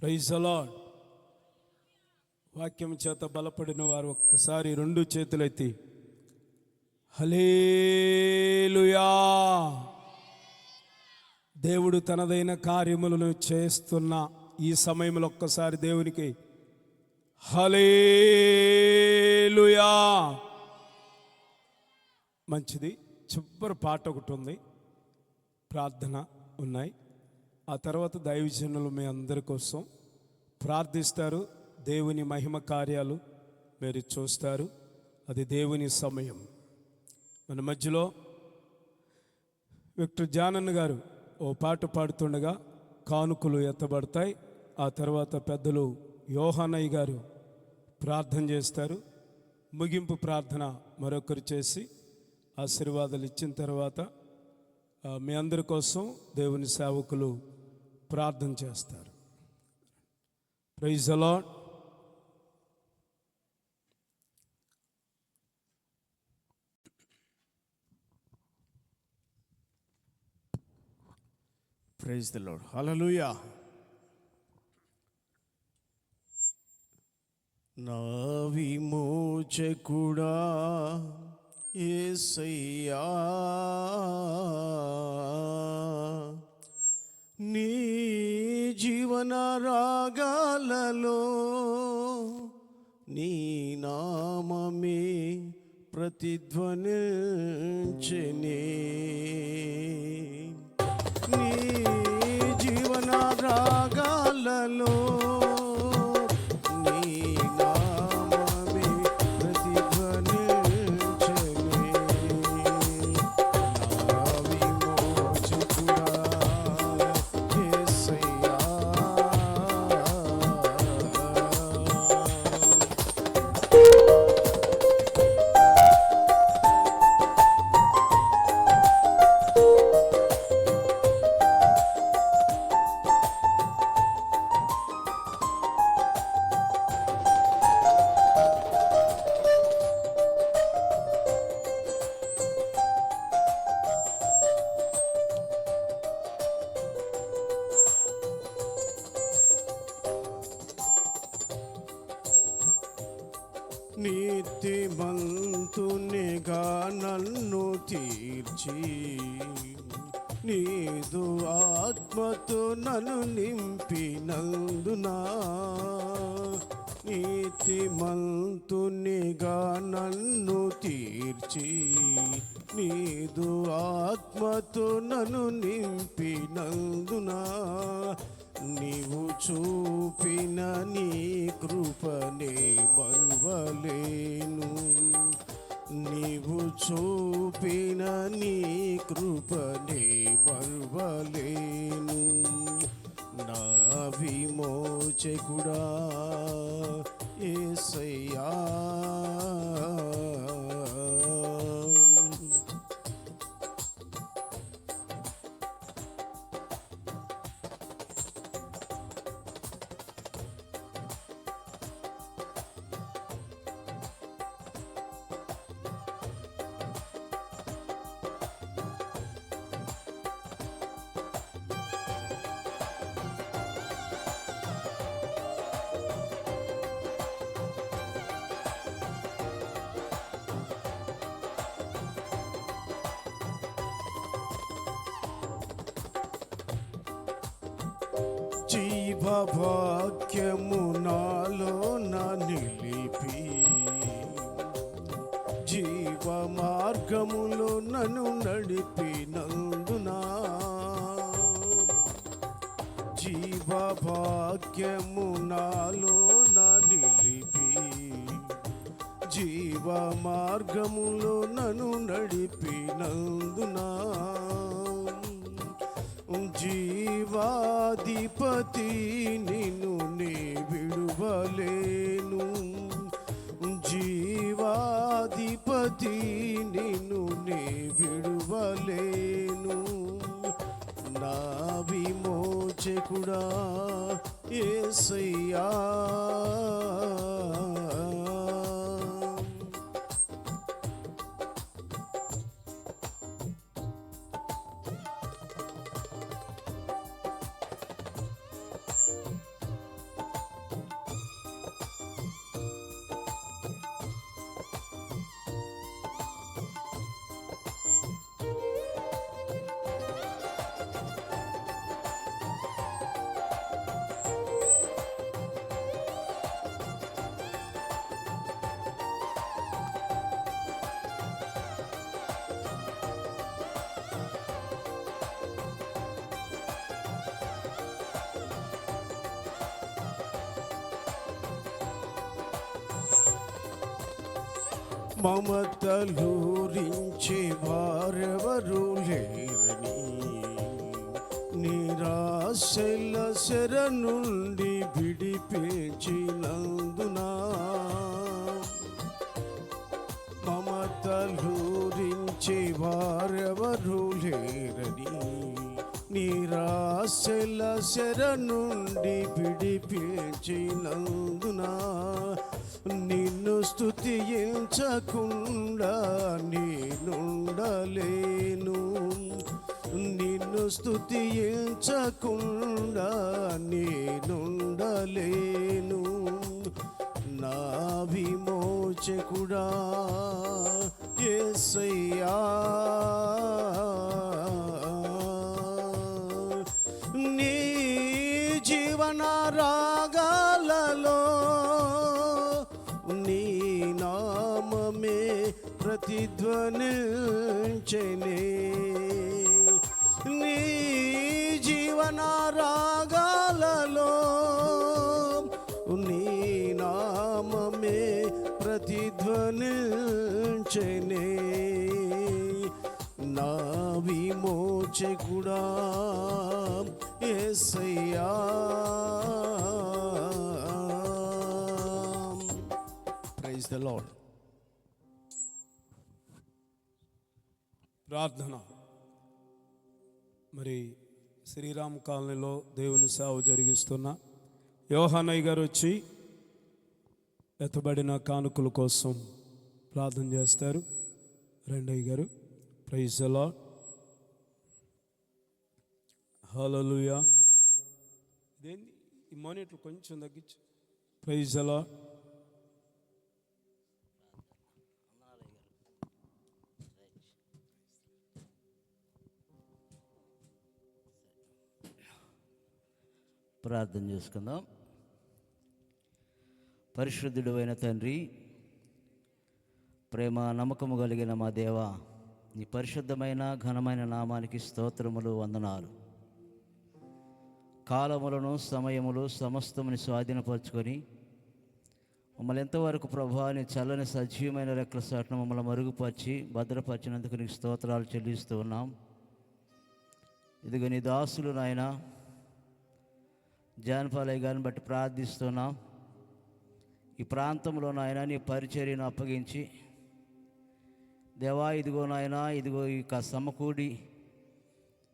Praise the lord. వాక్యం చేత బలపడిన వారు ఒక్కసారి రెండు చేతులెత్తి హల్లెలూయా. దేవుడు తనదైన కార్యములను చేస్తున్న ఈ సమయంలో ఒక్కసారి దేవునికి హల్లెలూయా. మంచిది. చివరి పాట ఒకటి ఉంది, ప్రార్థన ఉన్నాయి. ఆ తర్వాత దైవజనులు మీ అందరి కోసం ప్రార్థిస్తారు. దేవుని మహిమ కార్యాలు మీరు చూస్తారు. అది దేవుని సమయం. మన మధ్యలో విక్టర్ జానన్న గారు ఓ పాట పాడుతుండగా కానుకలు ఎత్తబడతాయి. ఆ తర్వాత పెద్దలు యోహానయ్య గారు ప్రార్థన చేస్తారు. ముగింపు ప్రార్థన మరొకరు చేసి ఆశీర్వాదాలు ఇచ్చిన తర్వాత మీ అందరి కోసం దేవుని సేవకులు ప్రార్థన చేస్తారు. Praise the Lord. Praise the Lord. Hallelujah. నా విమోచకుడా యేసయ్యా, నీ జీవన రాగాలలో నీ నామమే ప్రతిధ్వనించెనే. నీ జీవన రాగాలలో నీ నామమే ప్రతిధ్వనించెనే. నా విమోచకుడా యేసయ్యా, నీతిమంతునిగా నన్ను తీర్చి నీదు ఆత్మతో నన్ను నింపినందునా. నీతిమంతునిగా నన్ను తీర్చి నీదు ఆత్మతో నన్ను నింపినందునా. నీవు చూపిన నీ కృపనే మరువలేను. నీవు చూపిన నీ కృపనే మరువలేను. నా విమోచకుడా యేసయ్యా, జీవవాక్యము నాలో నా నిలిపి జీవ మార్గములో నన్ను నడిపినందునా. జీవవాక్యము నాలో నా నిలిపి జీవ మార్గములో నన్ను నడిపినందునా. జీవాధిపతి నిన్ను నే విడువలేను. జీవాధిపతి నిన్ను నే విడువలేను. నా విమోచకుడా యేసయ్యా, మమతలూరించి వారెవరు లేరని నిరాశల శర నుండి విడిపించినందునా మమతలూరించి వారెవరు లేరని నిరాశల శర నుండి విడిపించినందునా నిన్ను స్తుతించకుండా నేనుండలేను నిన్ను స్తుతించకుండా నేనుండలేను నా విమోచకుడా యేసయ్యా నీ జీవన రాగాలలో నీ నామమే ప్రతిధ్వనించెనే నీ జీవన రాగాలలో నీ నామమే ప్రతిధ్వనించెనే నా విమోచకుడా యేసయ్యా ప్రైజ్ ద లార్డ్. ప్రార్థన. మరి శ్రీరామ్ కాలనీలో దేవుని సేవ జరిగిస్తున్న యోహానయ్య గారు వచ్చి ఎత్తబడిన కానుకల కోసం ప్రార్థన చేస్తారు. రెండయ్య గారు. Praise the Lord. హల్లెలూయా. ఇదేంటి ఈ మానిటర్ కొంచెం తగ్గించు. Praise the Lord. ప్రార్థన చేసుకుందాం. పరిశుద్ధుడు అయిన తండ్రి, ప్రేమ నమ్మకము కలిగిన మా దేవ, నీ పరిశుద్ధమైన ఘనమైన నామానికి స్తోత్రములు, వందనాలు. కాలములను సమయములు సమస్తముని స్వాధీనపరుచుకొని మమ్మల్ని ఎంతవరకు ప్రభా నీ చల్లని సజీవమైన రెక్కల చాటున మమ్మల్ని మరుగుపరిచి భద్రపరిచినందుకు నీకు స్తోత్రాలు చెల్లిస్తూ ఉన్నాం. ఇదిగో నీ దాసులు నాయన జానపాలయ్య గారిని బట్టి ప్రార్థిస్తున్నాం. ఈ ప్రాంతంలో నాయన నీ పరిచర్యను అప్పగించి దేవా, ఇదిగో నాయన, ఇదిగో ఈ సమకూడి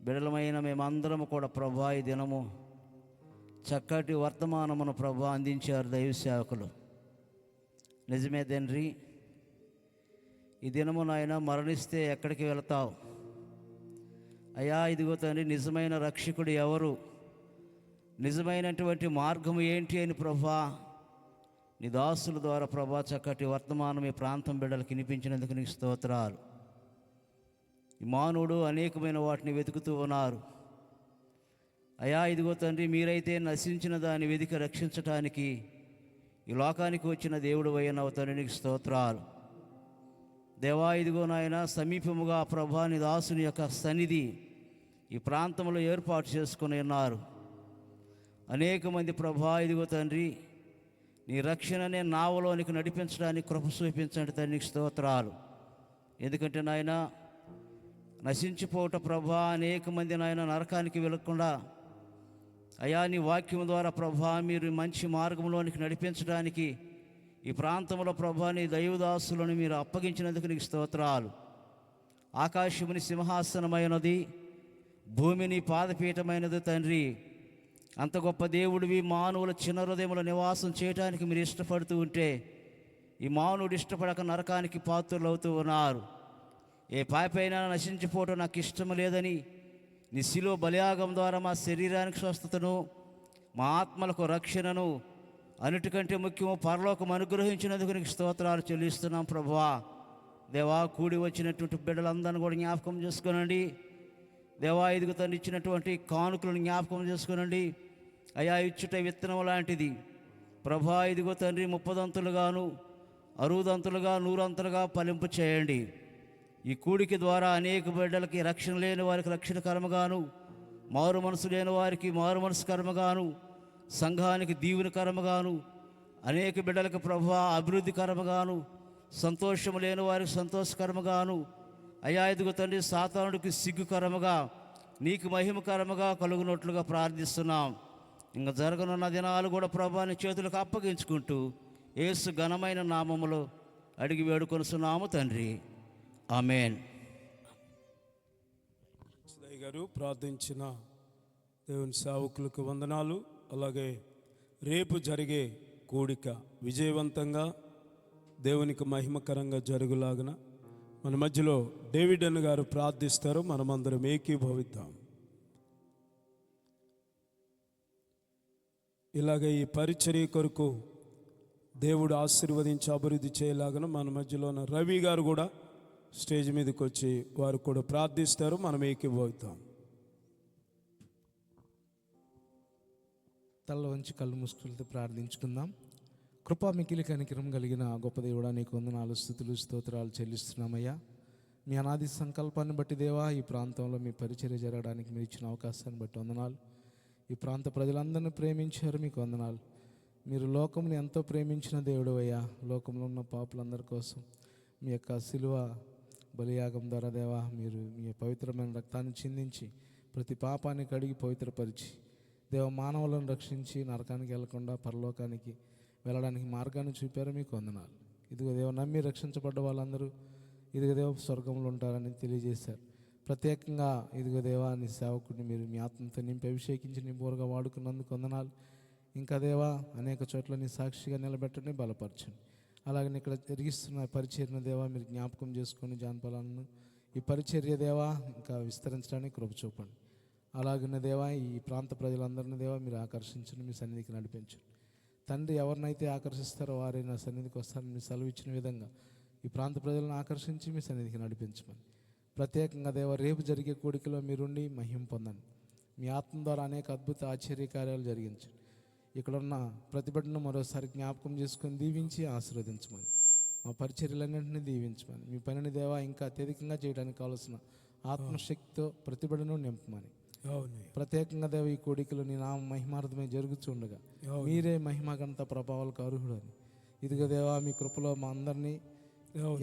బిడలమైన మేమందరము కూడా ప్రభా ఈ దినము చక్కటి వర్తమానమును ప్రభా అందించారు దైవ సేవకులు. నిజమే తండ్రి, ఈ దినము నాయన మరణిస్తే ఎక్కడికి వెళతావు అయ్యా? ఇదిగో తండ్రి, నిజమైన రక్షకుడు ఎవరు, నిజమైనటువంటి మార్గము ఏంటి అని ప్రభా నీ దాసుల ద్వారా ప్రభా చక్కటి వర్తమానం ఈ ప్రాంతం బిడ్డలకు వినిపించినందుకు నీకు స్తోత్రాలు. ఈ మానవుడు అనేకమైన వాటిని వెతుకుతూ ఉన్నారు అయ్యా. ఇదిగో తండ్రి, మీరైతే నశించిన దాన్ని వెతికి రక్షించటానికి ఈ లోకానికి వచ్చిన దేవుడు అయిన తండ్రి నీకు స్తోత్రాలు. దేవా, ఇదిగో నాయన, సమీపముగా ప్రభా నీ దాసుని యొక్క సన్నిధి ఈ ప్రాంతంలో ఏర్పాటు చేసుకుని ఉన్నారు. అనేక మంది ప్రభా ఇదిగో తండ్రి నీ రక్షణనే నావలోనికి నడిపించడానికి కృప చూపించండి తండ్రి నీకు స్తోత్రాలు. ఎందుకంటే నాయన నశించిపోవట ప్రభా అనేక మంది నాయన నరకానికి వెళ్ళకుండా అయా నీ వాక్యం ద్వారా ప్రభా మీరు మంచి మార్గంలోనికి నడిపించడానికి ఈ ప్రాంతంలో ప్రభా నీ దైవదాసులను మీరు అప్పగించినందుకు నీకు స్తోత్రాలు. ఆకాశముని సింహాసనమైనది, భూమిని పాదపీఠమైనది తండ్రి. అంత గొప్ప దేవుడివి మానవుల చిన్న హృదయముల నివాసం చేయడానికి మీరు ఇష్టపడుతూ ఉంటే ఈ మానవుడు ఇష్టపడక నరకానికి పాత్రలు అవుతూ ఉన్నారు. ఏ పాపైనా నశించిపోవటం నాకు ఇష్టం లేదని నీ శిలువ బలియాగం ద్వారా మా శరీరానికి స్వస్థతను, మా ఆత్మలకు రక్షణను, అన్నిటికంటే ముఖ్యము పరలోకం అనుగ్రహించినందుకు నీకు స్తోత్రాలు చెల్లిస్తున్నాం ప్రభువా. దేవా, కూడి వచ్చినటువంటి బిడ్డలందరినీ కూడా జ్ఞాపకం చేసుకోనండి. దేవా, ఇదిగో తండ్రి ఇచ్చినటువంటి కానుకలను జ్ఞాపకం చేసుకోనండి అయా. ఇచ్చుట విత్తనం లాంటిది ప్రభా. ఇదిగో తండ్రి 30 60 100 ఫలింపు చేయండి. ఈ కూడికి ద్వారా అనేక బిడ్డలకి రక్షణ లేని వారికి రక్షణకరముగాను, మారు మనసు లేని వారికి మారు మనసు కర్మగాను, సంఘానికి దీవెనకరముగాను, అనేక బిడ్డలకు ప్రభా అభివృద్ధికరముగాను, సంతోషము లేని వారికి సంతోషకరముగాను, అయా ఇదిగో తండ్రి సాతానుడికి సిగ్గుకరముగా నీకు మహిమకరముగా కలుగునట్లుగా ప్రార్థిస్తున్నాం. ఇంకా జరగనున్న దినాలు కూడా ప్రభా నీ చేతులకు అప్పగించుకుంటూ యేసు ఘనమైన నామములో అడిగి వేడుకొనుచున్నాము తండ్రి. ఆమేన్. సిద్ధయ్య గారు ప్రార్థించిన దేవుని సేవకులకు వందనాలు. అలాగే రేపు జరిగే కూడిక విజయవంతంగా దేవునికి మహిమకరంగా జరుగులాగున మన మధ్యలో డేవిడ్ అన్న గారు ప్రార్థిస్తారు. మనమందరం ఏకీభవిద్దాం. ఇలాగ ఈ పరిచర్య కొరకు దేవుడు ఆశీర్వదించి అభివృద్ధి చేయలాగన మన మధ్యలో ఉన్న రవి గారు కూడా స్టేజ్ మీదకి వచ్చి వారు కూడా ప్రార్థిస్తారు. మనం ఏకీభవిద్దాం. తల వంచి కళ్ళు మూసుకులతో ప్రార్థించుకుందాం. కృపా మికిలి కనికరం కలిగిన గొప్ప దేవుడా, నీకు వందనాలు, స్తుతులు, స్తోత్రాలు చెల్లిస్తున్నామయ్యా. మీ అనాది సంకల్పాన్ని బట్టి దేవా, ఈ ప్రాంతంలో మీ పరిచర్య జరగడానికి మీరు ఇచ్చిన అవకాశాన్ని బట్టి వందనాలు. ఈ ప్రాంత ప్రజలందరినీ ప్రేమించారు, మీకు వందనాలు. మీరు లోకంని ఎంతో ప్రేమించిన దేవుడు అయ్యా. లోకంలో ఉన్న పాపులందరి కోసం మీ యొక్క శిలువ బలియాగం ద్వారా దేవా, మీరు మీ పవిత్రమైన రక్తాన్ని చిందించి ప్రతి పాపాన్ని కడిగి పవిత్రపరిచి దేవ మానవులను రక్షించి నరకానికి వెళ్లకుండా పరలోకానికి వెళ్ళడానికి మార్గాన్ని చూపారు, మీకు వందనాలు. ఇదిగో దేవ నమ్మి రక్షించబడ్డ వాళ్ళందరూ ఇదిగో దేవ స్వర్గంలో ఉంటారని తెలియజేశారు. ప్రత్యేకంగా ఇదిగో దేవా నీ సేవకుడిని మీరు మీ ఆత్మతో నింపి అభిషేకించి నీ బోరుగా వాడుకున్నందుకు వందనాలు. ఇంకా దేవా అనేక చోట్ల నీ సాక్షిగా నిలబెట్టండి, బలపరచండి. అలాగే ఇక్కడ జరిగిస్తున్న పరిచర్య దేవా మీరు జ్ఞాపకం చేసుకొని జానపదాలను ఈ పరిచర్య దేవా ఇంకా విస్తరించడానికి కృప చూపండి. అలాగే దేవా ఈ ప్రాంత ప్రజలందరినీ దేవా మీరు ఆకర్షించండి, మీ సన్నిధికి నడిపించండి. తండ్రి ఎవరినైతే ఆకర్షిస్తారో వారే నా సన్నిధికి వస్తారని మీ సెలవు ఇచ్చిన విధంగా ఈ ప్రాంత ప్రజలను ఆకర్షించి మీ సన్నిధికి నడిపించమని ప్రత్యేకంగా దేవ రేపు జరిగే కూడికలో మీరుండి మహిమ పొందండి. మీ ఆత్మ ద్వారా అనేక అద్భుత ఆశ్చర్య కార్యాలు జరిగించండి. ఇక్కడున్న ప్రతిభటన మరోసారి జ్ఞాపకం చేసుకొని దీవించి ఆశీర్వదించమని, మా పరిచర్యలన్నింటినీ దీవించమని, మీ పనిని దేవా ఇంకా అత్యధికంగా చేయడానికి కావాల్సిన ఆత్మశక్తితో ప్రతిభటను నింపమని ప్రత్యేకంగా దేవ ఈ కోడికలు నీ నామ మహిమార్థమే జరుగుతుండగా మీరే మహిమ ఘనత ప్రభావాలకు అర్హుడని ఇదిగో దేవా మీ కృపలో మా అందరినీ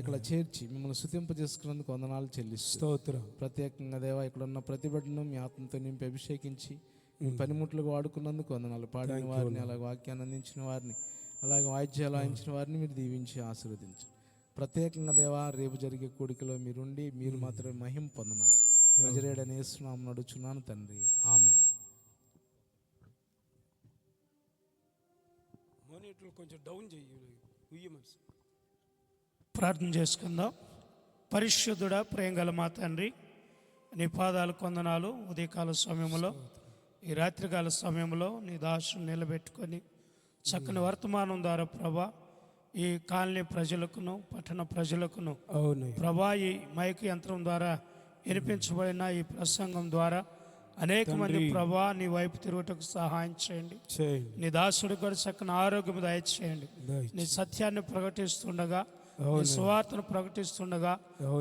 ఇక్కడ చేర్చి మిమ్మల్ని స్తుతింపజేసుకున్నందుకు వందనాలు చెల్లిస్తూ ప్రత్యేకంగా దేవా ఇక్కడ ఉన్న ప్రతిభటను మీ ఆత్మతో నింపి అభిషేకించి మీ పనిముట్లుగా వాడుకున్నందుకు వందనాలు. పాడిన వారిని, అలాగే వాక్యాన్ని అందించిన వారిని, అలాగే వాయిద్యాలు వాయించిన వారిని మీరు దీవించి ఆశీర్వదించండి. ప్రత్యేకంగా దేవా రేపు జరిగే కోడికలో మీరుండి మీరు మాత్రమే మహిమ పొందమని నజరేయుడైన యేసు నామమున అడుగుచున్నాను తండ్రి, ఆమేన్. కొంచెం డౌన్ చెయ్యి. ప్రార్థన చేసుకుందాం. పరిశుద్ధుడా, ప్రేమగల మా తండ్రి, నీ పాదాలు కొందనాలు. ఉదయకాల సమయంలో ఈ రాత్రికాల సమయంలో నీ దాసుని నిలబెట్టుకొని చక్కని వర్తమానం ద్వారా ప్రభా ఈ కాలనీ ప్రజలకును పట్టణ ప్రజలకును ప్రభా ఈ మైక్ యంత్రం ద్వారా వినిపించబడిన ఈ ప్రసంగం ద్వారా అనేక మంది ప్రభా నీ వైపు తిరుగుటకు సహాయం చేయండి. నీ దాసుడికి కూడా చక్కని ఆరోగ్యం దయచేయండి. నీ సత్యాన్ని ప్రకటిస్తుండగా, నీ సువార్తను ప్రకటిస్తుండగా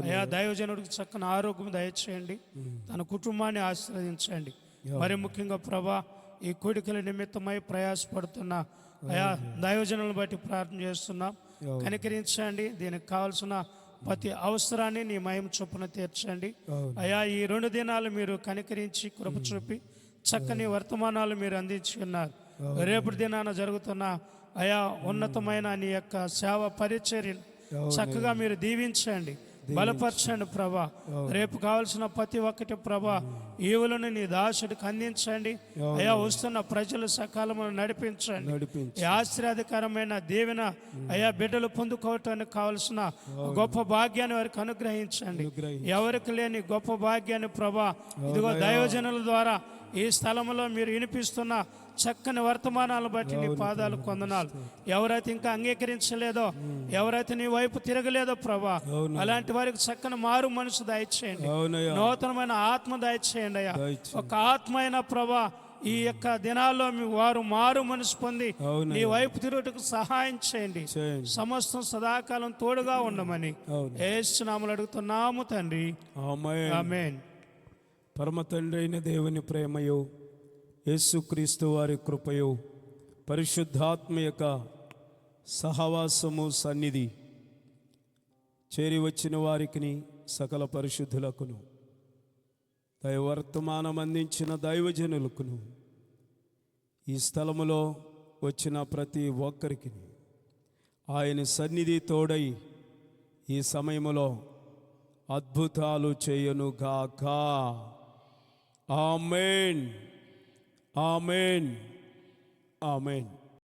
అయా దైవజనుడికి చక్కని ఆరోగ్యం దయచేయండి. తన కుటుంబాన్ని ఆశీర్వదించండి. మరి ముఖ్యంగా ప్రభా ఈ కోడికల నిమిత్తమై ప్రయాసపడుతున్న అయా దైవజనులను బట్టి ప్రార్థన చేస్తున్నాం. కనికరించండి. దీనికి కావాల్సిన ప్రతి అవసరాన్ని నీ మహిమ చొప్పున తీర్చండి అయా. ఈ 2 దినాలు మీరు కనికరించి కృప చూపి చక్కని వర్తమానాలు మీరు అందించి ఉన్నారు. రేపటి దినాన జరుగుతున్న అయా ఉన్నతమైన నీ యొక్క సేవ పరిచర్యను చక్కగా మీరు దీవించండి, బలపరచండి ప్రభా. రేపు కావాల్సిన ప్రతి ఒక్కటి ప్రభా ఈవులను నీ దాసుడికి అందించండి అయా. వస్తున్న ప్రజలు సకాలంలో నడిపించండి. ఈ ఆశ్చర్యకరమైన దీవెన అయా బిడ్డలు పొందుకోవటానికి కావలసిన గొప్ప భాగ్యాన్ని వారికి అనుగ్రహించండి. ఎవరికి లేని గొప్ప భాగ్యాన్ని ప్రభా ఇదిగో దైవజనుల ద్వారా ఈ స్థలంలో మీరు వినిపిస్తున్న చక్కని వర్తమానాలు బట్టి నీ పాదాలు కొందనాలు. ఎవరైతే ఇంకా అంగీకరించలేదో, ఎవరైతే నీ వైపు తిరగలేదో ప్రభా అలాంటి వారికి చక్కని మారు మనసు దయచేయండి, నూతనమైన ఆత్మ దయచేయండి అయ్యా. ఒక ఆత్మ అయిన ప్రభా ఈ యొక్క దినాల్లో వారు మారు మనసు పొంది నీ వైపు తిరుగుటకు సహాయం చేయండి. సమస్తం సదాకాలం తోడుగా ఉండమని యేసు నామములో అడుగుతున్నాము తండ్రి, ఆమేన్. పరమ తండ్రి అయిన దేవుని ప్రేమయో, యేసుక్రీస్తు వారి కృపయో, పరిశుద్ధాత్మ యొక్క సహవాసము సన్నిధి చేరి వచ్చిన వారికి సకల పరిశుద్ధులకును దైవర్తమానం అందించిన దైవజనులకును ఈ స్థలములో వచ్చిన ప్రతి ఒక్కరికి ఆయన సన్నిధి తోడై ఈ సమయములో అద్భుతాలు చేయనుగాక. ఆమేన్, ఆమేన్, ఆమేన్.